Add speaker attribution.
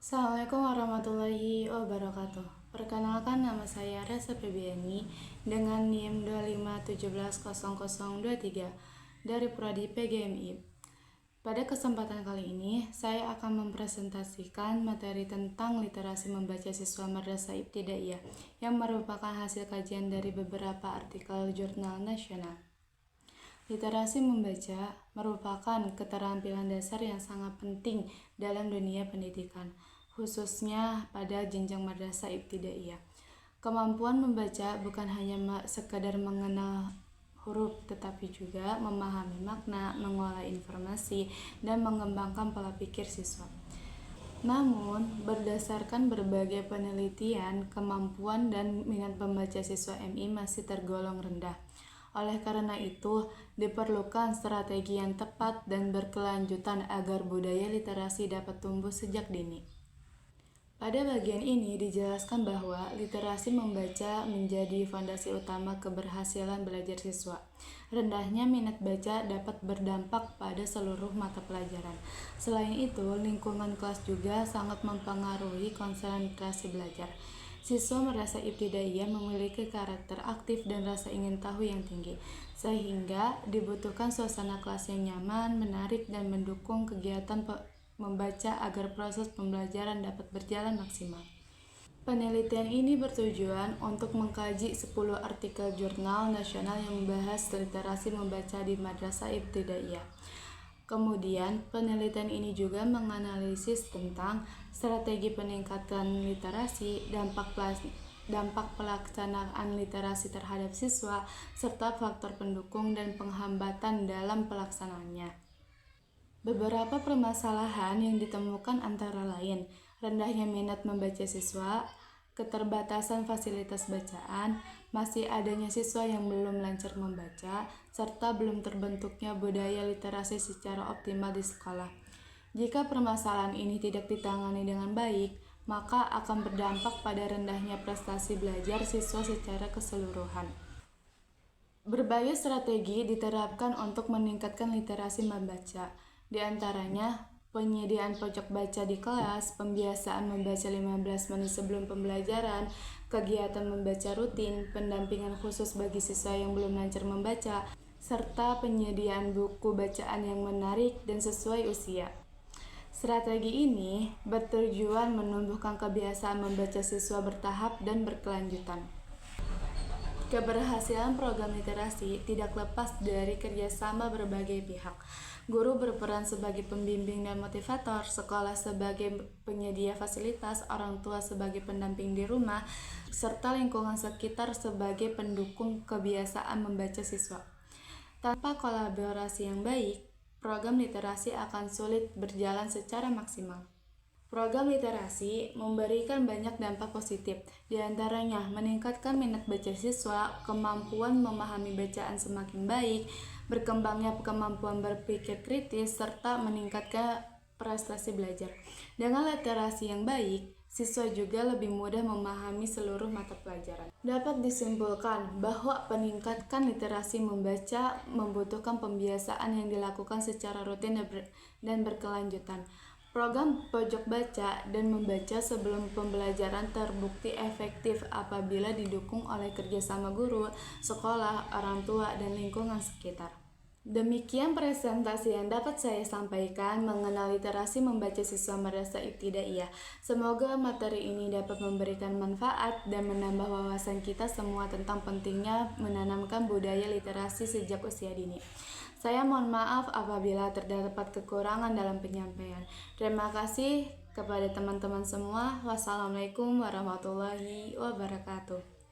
Speaker 1: Assalamualaikum warahmatullahi wabarakatuh. Perkenalkan, nama saya Reza Febiani dengan NIM 25170023 dari Prodi PGMI. Pada kesempatan kali ini, saya akan mempresentasikan materi tentang literasi membaca siswa Madrasah Ibtidaiyah yang merupakan hasil kajian dari beberapa artikel jurnal nasional. Literasi membaca merupakan keterampilan dasar yang sangat penting dalam dunia pendidikan, khususnya pada jenjang madrasah ibtidaiyah. Kemampuan membaca bukan hanya sekadar mengenal huruf, tetapi juga memahami makna, mengolah informasi, dan mengembangkan pola pikir siswa. Namun, berdasarkan berbagai penelitian, kemampuan dan minat membaca siswa MI masih tergolong rendah. Oleh karena itu, diperlukan strategi yang tepat dan berkelanjutan agar budaya literasi dapat tumbuh sejak dini. Pada bagian ini dijelaskan bahwa literasi membaca menjadi fondasi utama keberhasilan belajar siswa. Rendahnya minat baca dapat berdampak pada seluruh mata pelajaran. Selain itu, lingkungan kelas juga sangat mempengaruhi konsentrasi belajar. Siswa merasa ibtidaiyah memiliki karakter aktif dan rasa ingin tahu yang tinggi, sehingga dibutuhkan suasana kelas yang nyaman, menarik, dan mendukung kegiatan membaca agar proses pembelajaran dapat berjalan maksimal. Penelitian ini bertujuan untuk mengkaji 10 artikel jurnal nasional yang membahas literasi membaca di madrasah ibtidaiyah. Kemudian, penelitian ini juga menganalisis tentang strategi peningkatan literasi, dampak pelaksanaan literasi terhadap siswa, serta faktor pendukung dan penghambatan dalam pelaksanaannya. Beberapa permasalahan yang ditemukan antara lain rendahnya minat membaca siswa, keterbatasan fasilitas bacaan, masih adanya siswa yang belum lancar membaca, serta belum terbentuknya budaya literasi secara optimal di sekolah. Jika permasalahan ini tidak ditangani dengan baik, maka akan berdampak pada rendahnya prestasi belajar siswa secara keseluruhan. Berbagai strategi diterapkan untuk meningkatkan literasi membaca, di antaranya penyediaan pojok baca di kelas, pembiasaan membaca 15 menit sebelum pembelajaran, kegiatan membaca rutin, pendampingan khusus bagi siswa yang belum lancar membaca, serta penyediaan buku bacaan yang menarik dan sesuai usia. Strategi ini bertujuan menumbuhkan kebiasaan membaca siswa bertahap dan berkelanjutan. Keberhasilan program literasi tidak lepas dari kerjasama berbagai pihak. Guru berperan sebagai pembimbing dan motivator, sekolah sebagai penyedia fasilitas, orang tua sebagai pendamping di rumah, serta lingkungan sekitar sebagai pendukung kebiasaan membaca siswa. Tanpa kolaborasi yang baik, program literasi akan sulit berjalan secara maksimal. Program literasi memberikan banyak dampak positif, di antaranya meningkatkan minat baca siswa, kemampuan memahami bacaan semakin baik, berkembangnya kemampuan berpikir kritis, serta meningkatkan prestasi belajar. Dengan literasi yang baik, siswa juga lebih mudah memahami seluruh mata pelajaran. Dapat disimpulkan bahwa peningkatkan literasi membaca membutuhkan pembiasaan yang dilakukan secara rutin dan berkelanjutan. Program pojok baca dan membaca sebelum pembelajaran terbukti efektif apabila didukung oleh kerjasama guru, sekolah, orang tua, dan lingkungan sekitar. Demikian presentasi yang dapat saya sampaikan mengenal literasi membaca siswa madrasah ibtidaiyah. Semoga materi ini dapat memberikan manfaat dan menambah wawasan kita semua tentang pentingnya menanamkan budaya literasi sejak usia dini. Saya mohon maaf apabila terdapat kekurangan dalam penyampaian. Terima kasih kepada teman-teman semua. Wassalamualaikum warahmatullahi wabarakatuh.